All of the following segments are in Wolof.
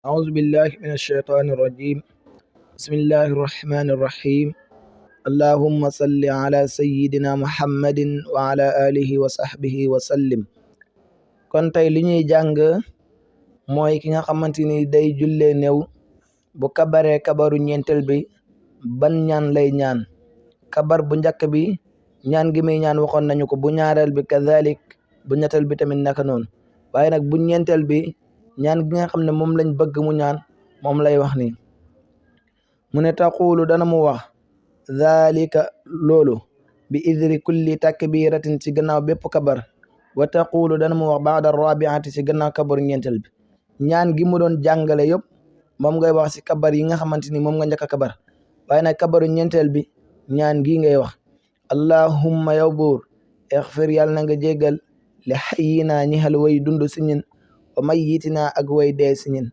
أعوذ بالله من الشيطان الرجيم. بسم الله الرحمن الرحيم. اللهم صل على سيدنا محمد وعلى آله وصحبه وسلم. kon tey li ñuy jàng mooy ki nga xamante ni day jullee néew bu kabaree kabaru ñeenteel bi ban ñaan lay ñaan. kabar bu njëkk bi ñaan gi muy ñaan waxoon nañu ko, bu ñaareel bi kazalik, bu ñetteel bi tamit naka noonu, waaye nag bu ñeenteel bi ñaan gi nga xam ne moom lañ bëgg mu ñaan moom lay wax ni mu ne taqulu dana mu wax zalika loolu bi idri kulli takbiratin ci gannaaw bépp kabar, wa taqulu dana mu wax baada rabiati ci gannaaw kabaru ñeenteel bi. ñaan gi mu doon jàngale yëpp moom ngay wax ci kabar yi nga xamante ni moom nga njëkk a kabar, waaye nag kabaru ñeenteel bi ñaan gi ngay wax allahumma yow buur ixfir yàlla na nga jéggal li xayyina ñixal way dund si ñin, wa mayyitina ak way dee si ñin,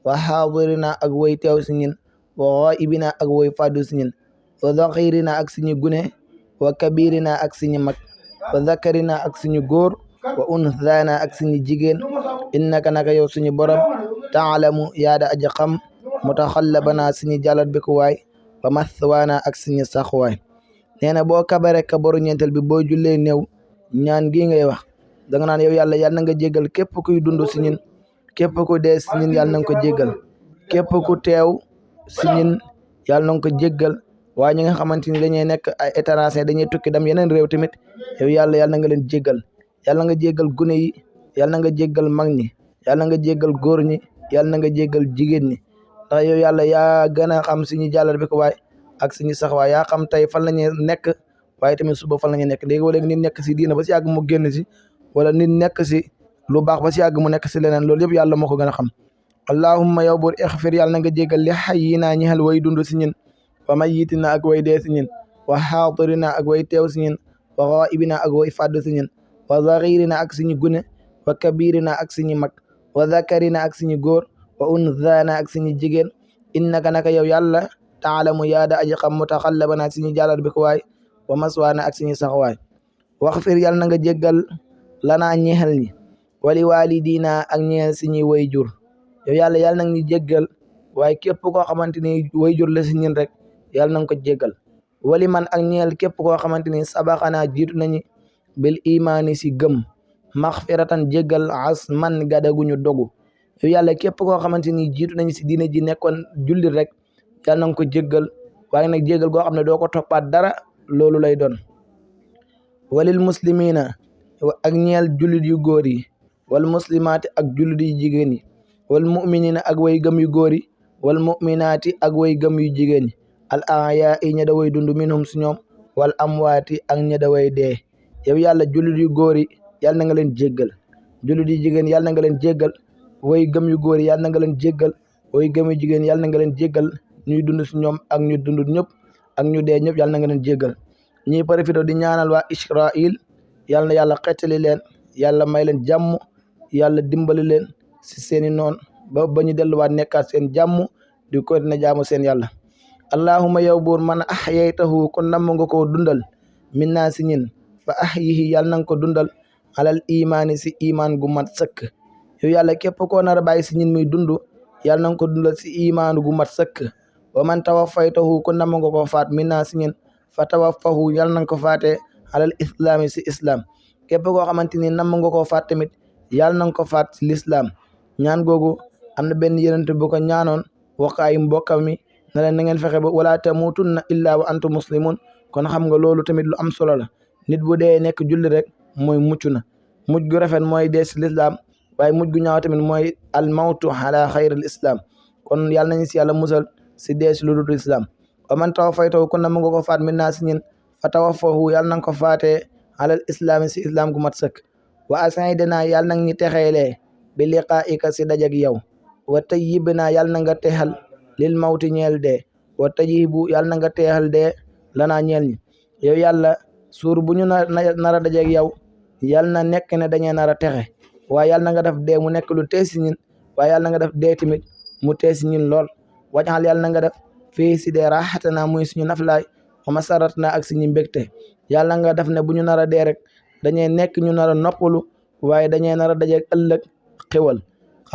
wa xaadirina ak way teew si ñin, wa ghaibina ak way fàddu si ñin, wa daxirina ak suñu gune, wa kabirina ak suñu mag, wa zakarina ak suñu góor, wa unthana ak suñu jigéen, innaka naka yow suñu borom taalamu yaada aji xam mutaxallabana suñu jàllat bi ku waay, wa mathwana ak suñu saxwaay. nee na boo kabare kabaru ñeenteel bi boo jullee néew ñaan gi ngay wax danga naan yow yàlla na nga jéggal képp kuy dund si ñun, képp ku dee si ñun yàlla na nga ko jéggal, képp ku teew si ñun yàlla na nga ko jéggal. waaye ñi nga xamante ni dañuy nekk ay étranger, dañuy tukki dem yeneen réew tamit, yow yàlla na nga leen jéggal, yàlla nga jéggal gune yi, yàlla na nga jéggal mag ñi, yàlla nga jéggal góor ñi, yàlla na nga jéggal jigéen ñi, ndax yow yàlla yaa gën a xam suñu jàllar bi ko waay ak suñu sax waay. yaa xam tey fan la ñuy nekk, waaye tamit suba fan la ñuy nekk. léegi nit nekk si diina ba si yàgg mu génn si, wala nit nekk si lu baax ba si yàgg mu nekk si leneen, loolu yëpp yàlla moo ko gën a xam. allahumma yow buur ixfir yàlla na nga jéggal li xayyina ñixal way dund si ñin, wa mayyitina ak way dee si ñin, wa xaadirina ak way teew si ñin, wa ghaibina ak way fàddu si ñin, wa zaxirina ak suñu gune, wa kabirina ak suñu mag, wa zakarina ak suñu góor, wa unthana ak suñu jigéen, innaka naka yow yàlla taalamu yaada aji xam mutaxallabana suñu jàllar bi ko waay, wa maswaana ak suñu saxwaay. waxfir yàlla na nga jéggal lanaa ñeexal ñi, wali walidina ak ñeexal suñuy way jur. yow yàlla na nga ñu jéggal, waaye képp koo xamante ni way jur la si ñun rek yàlla na nga ko jéggal. wali man ak ñeexal képp koo xamante ni sabaxanaa jiitu nañu bil imaani si gëm, maxfiratan jéggal as man gadaguñu dogu. yow yàlla képp koo xamante ni jiitu nañu si diine ji nekkoon jullit rek yàlla na nga ko jéggal, waaye nag jéggal goo xam ne doo ko toppaat dara, loolu lay doon. walil muslimina ak ñeel jullit yu góor yi, wal muslimaati ak jullit yu jigéen yi, wal muminina ak way gëm yu góor yi, wal muminaati ak way gëm yu jigéen yi, al ahyaa yi ña da way dund minhum si ñoom, wal amwaati ak ña da way dee. yow yàlla jullit yu góor yi yàlla na nga leen jéggal, jullit yu jigéen yàlla na nga leen jéggal, way gëm yu góor yi yàlla na nga leen jéggal, way gëm yu jigéen yàlla na nga leen jéggal, ñuy dund si ñoom ak ñu dund ñëpp ak ñu dee ñëpp yàlla na nga leen jéggal. ñuy profité di ñaanal waa Israël yàlla na yàlla xettali leen, yàlla may leen jàmm, yàlla dimbali leen si seeni noon ba ñu delluwaat nekkaat seen jàmm di ko ne jaamu seen yàlla. allahumma yow buur man ahyaytahu kon namm nga koo dundal min naa si ñin, fa ahyihi yàlla na nga ko dundal alal imaani si imaan gu mat sëkk. yow yàlla képp koo nar a bàyyi si ñin muy dund yàlla na nga ko dundal si imaan gu mat sëkk. wa man tawaffaytahu kon namm nga koo faat min naa si ñin, fa tawaffahu yàlla na nga ko faatee alal islaami si islam. képp koo xamante ni namm nga koo faat tamit yàlla na nga ko faat si l'islam. ñaan googu am na benn yenente bu ko ñaanoon wax ay mbokkam mi ne leen na ngeen fexe ba wala tamutunna illa wa antum muslimun. kon xam nga loolu tamit lu am solo la. nit bu dee nekk julli rek mooy mucc na. mujj gu rafet mooy dee si l'islam, waaye mujj gu ñaaw tamit mooy al mawtu ala xayril islam. kon yàlla nañu si yàlla musal si dee si lu dul islam. wa man tawaffaytahu kon namm nga ko faat min naa si ñin, fa tawaffahu yàlla na nga ko faatee alal islaami si islam gu mat sëkk. wa asaidana yàlla na nga ñu texeelee bi liqaa'ika si dajeg yow, wa tayyibna yàlla na nga texal lil mawti ñeel dee, wa tajibu yàlla na nga teexal dee lanaa ñeel ñi. yow yàlla suur bu ñu nara dajeg yow yàlla na nekk ne dañee nara texe, waaye yàlla na nga def dee mu nekk lu tee si ñin, waaye yàlla na nga def dee tamit mu tee si ñin lool. wajaxal yàlla na nga def fii si dee raxatana muy suñu naflaay, wa masaratna ak suñu mbégte. yàlla nga def ne bu ñu nar a dee rek dañuy nekk ñu nar a noppalu, waaye dañuy nar a dajeeg ëllëg xéwal.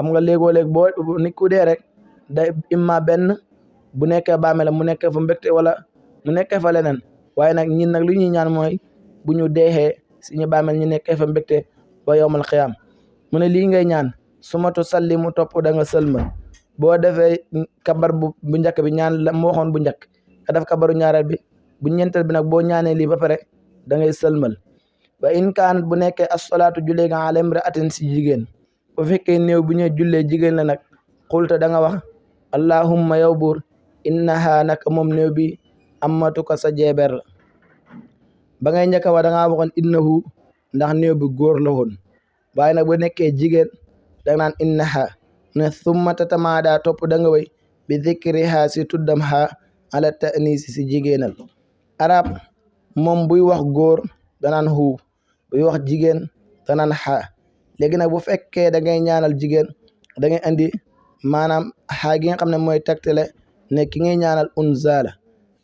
xam nga léegoo léeg boo nit ku dee rek day imma benn bu nekkee bàmmeel mu nekkee fa mbégte wala mu nekkee fa leneen waaye nag ñin nag li ñuy ñaan mooy bu ñu deexee suñu bàmmeel ñu nekkee fa mbégte ba yowmal xiyaam mu ne lii ngay ñaan sumatu salli mu topp da nga sëlmal boo defee kabar bu njëkk bi ñaan la mu waxoon bu njëkk nga def kabaru ñaareel bi bu ñeenteel bi nag boo ñaanee lii ba pare da ngay sëlmal wa in kaanat bu nekkee as-salaatu jullee nga ala imra'atin si jigéen bu fekkee néew bu ñuy jullee jigéen la nag xulta da nga wax allahumma yow buur innaha nag moom néew bi ammatuka sa jeeber la ba ngay njëkk a wax da ngaa waxoon innahu ndax néew bi góor la woon waaye nag bu nekkee jigéen da nga naan innaha ne summa tatamaada topp da nga way bi zikriha si tuddam ha ala ta'nisi si jigéenal arab moom buy wax góor danaan hu buy wax jigéen danaan ha léegi nag bu fekkee da ngay ñaanal jigéen da ngay andi maanaam xaa gi nga xam ne mooy tegtale ne ki ngay ñaanal unzala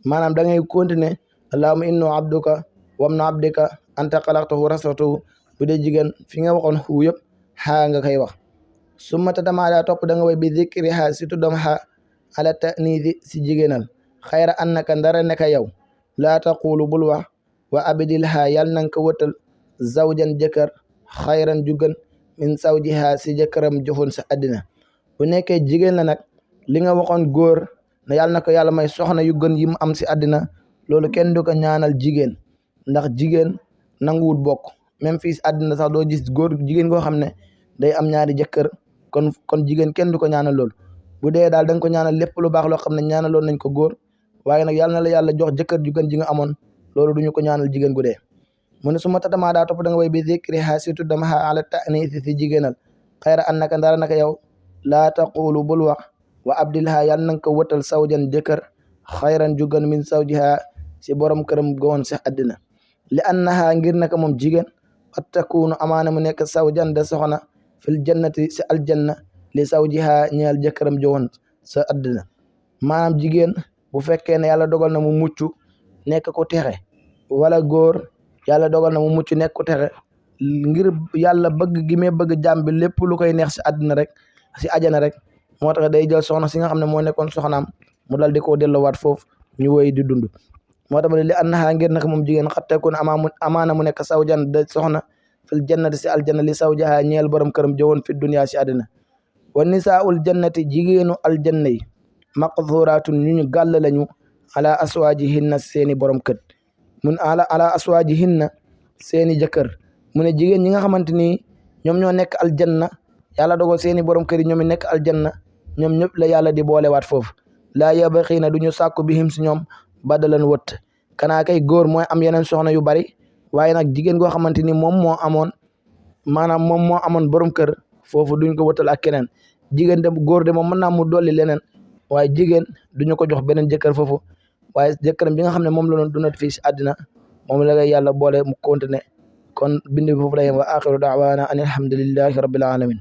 maanaam da ngay continuer allahumma innu abduka wamnu abdika anta xalaqtahu rasatahu bu dee jigéen fi nga waxoon xuu yëpp xaa nga koy wax summa tatamaada topp da nga way bi zikri xaa si tuddam xaa ala ta'niisi si jigéenal xayra annaka ndara neka yow laa taqulu bul wax wa abdil xaa yàlla nanga ko wëtal zawjan jëkkër xayran jugan min zawjiha si jëkkëram joxoon sa àddina bu nekkee jigéen la nag li nga waxoon góor na yàlla na ko yàlla may soxna yu gën yi mu am si àddina loolu kenn du ko ñaanal jigéen ndax jigéen nanguwut bokk même fii si àddina sax doo gis góor jigéen goo xam ne day am ñaari jëkkër kon jigéen kenn du ko ñaanal loolu bu dee daal da nga ko ñaanal lépp lu baax loo xam ne ñaanaloon nañ ko góor waaye nag yàlla na la yàlla jox jëkkër ju gën ji nga amoon loolu duñu ko ñaanal jigéen gu dee mu ne su ma tatamaa daa topp da nga way bi zikri ha si tuddam ha ala ta'nisi si jigéenal xayra annaka ndara naka yow laa taqulu bul wax wa abdilha yàlla nanga ko wëtal sawjan jëkkër xayran jugan min sawjiha si borom këram gowoon si àddina li annaha ngir naka moom jigéen qad takunu amaana mu nekk sawjan de soxna fil jannati si aljanna li sawjiha ñeel jëkkëram jowoon sa àddina maanaam jigéen bu fekkee ne yàlla dogal na mu mucc nekk ko texe wala góor yàlla dogal na mu mucc nekk ko texe ngir yàlla bëgg gi mee bëgg jàmm bi lépp lu koy neex si àddina rek si ajana rek moo tax day jël soxna si nga xam ne moo nekkoon soxnaam mu dal di koo delloowaat foofu ñu woy di dund moo tax li annaha ngir naka moom jigéen xat tekun amaana mu nekk sawjan de soxna fil jannati si aljanna li sawjaha ñeel borom këram jëwoon fi dunya si àddina wa nisaa'ul jannati jigéenu aljanna yi maqduratun ñu gàll lañu ala aswaajihinna seeni borom kër mun ala aswaajihinna seeni jëkkër mu ne jigéen ñi nga xamante ni ñoom ñoo nekk aljanna yàlla dogal seeni borom kër yi ñoom nekk aljanna ñoom ñëpp la yàlla di boolewaat foofu laa yabxiina du ñu sàkku bihim si ñoom badalan wët kanaa kay góor mooy am yeneen soxna yu bari waaye nag jigéen goo xamante ni moom moo amoon borom kër foofu duñ ko wëtal ak keneen jigéen de góor de moom mën naa mu dolli leneen waaye jigéen duñu ko jox beneen jëkkër foofu waaye jëkkëram bi nga xam ne moom la doon dundal fii si àddina moom la yàlla boole mu continuer kon bind bi foofu la yem wa axiru daawaana an alhamdulillahi rabbil alamin